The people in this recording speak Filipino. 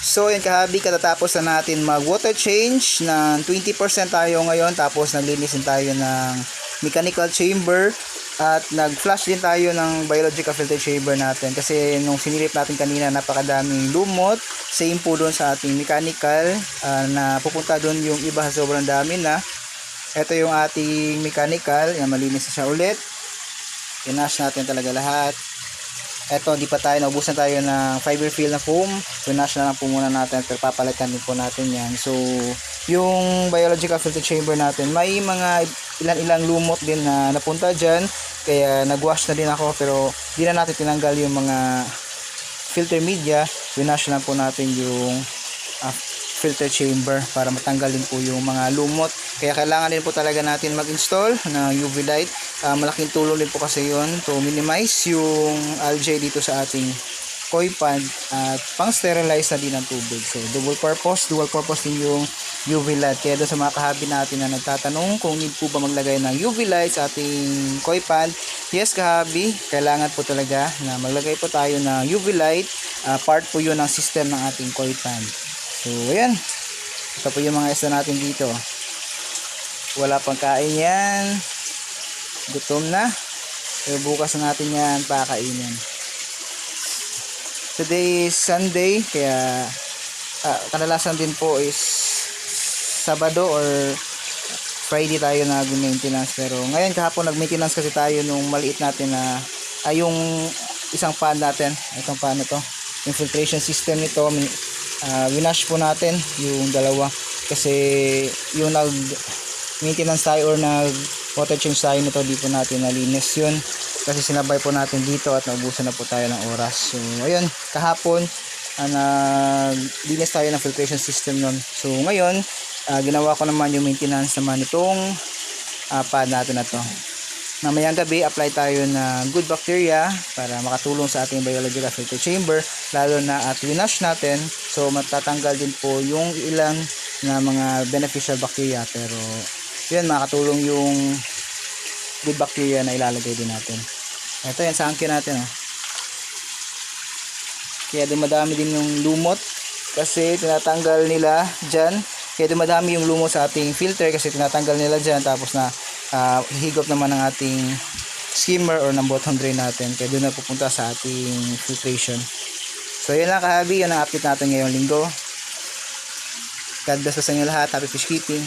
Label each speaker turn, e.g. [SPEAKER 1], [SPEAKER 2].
[SPEAKER 1] So yun kahabi, katatapos na natin mag water change ng 20% tayo ngayon, tapos naglinis din tayo ng mechanical chamber at nag-flush din tayo ng biological filter chamber natin kasi nung sinilip natin kanina napakadaming lumot, same po doon sa ating mechanical na pupunta doon yung iba sa sobrang dami na. Ito yung ating mechanical, yan, malinis na siya ulit, inash natin talaga lahat. Eto, di pa tayo, naubusan tayo ng fiber fill na foam. Pinash na lang po muna natin, pero papalitan din po natin yan. So, yung biological filter chamber natin, may mga ilan-ilang lumot din na napunta dyan. Kaya nagwash na din ako, pero di na natin tinanggal yung mga filter media. Pinash na lang po natin yung filter chamber para matanggal din po yung mga lumot. Kaya kailangan din po talaga natin mag-install ng UV light. Malaking tulong din po kasi yun to minimize yung algae dito sa ating koi pond at pang sterilize na din ng tubig. So dual purpose din yung UV light. Kaya doon sa mga kahabi natin na nagtatanong kung need po ba maglagay ng UV light sa ating koi pond, yes kahabi, kailangan po talaga na maglagay po tayo ng UV light. Part po yun ng system ng ating koi pond. So, ayan. Ito po yung mga isda natin dito. Wala pang kain yan. Gutom na. So, bukas na natin yan pakainin. Today is Sunday. Kaya, kadalasan din po is Sabado or Friday tayo nag-maintenance. Pero, ngayon kahapon nag-maintenance kasi tayo nung maliit natin na, yung isang pan natin. Itong pan ito. Yung filtration system nito, winash po natin yung dalawa kasi yung nag maintenance tayo or nag water change tayo nito, di po natin nalinis yun kasi sinabay po natin dito at naubusan na po tayo ng oras. So ayun, kahapon naglinis tayo ng filtration system nun. So ngayon ginawa ko naman yung maintenance naman itong pad natin na to. Mamayang gabi, apply tayo ng good bacteria para makatulong sa ating biological filter chamber, lalo na at winash natin. So, matatanggal din po yung ilang na mga beneficial bacteria. Pero, yun, makatulong yung good bacteria na ilalagay din natin. Ito yan, sa angkin natin. Oh. Kaya dumadami din yung lumot kasi tinatanggal nila dyan. Kaya dumadami yung lumot sa ating filter kasi tinatanggal nila dyan. Tapos na higop naman ng ating skimmer or ng bottom drain natin. Kaya doon na pupunta sa ating filtration. So yun lang kahabi, yun ang update natin ngayong linggo. God bless sa inyo lahat. Happy fish keeping.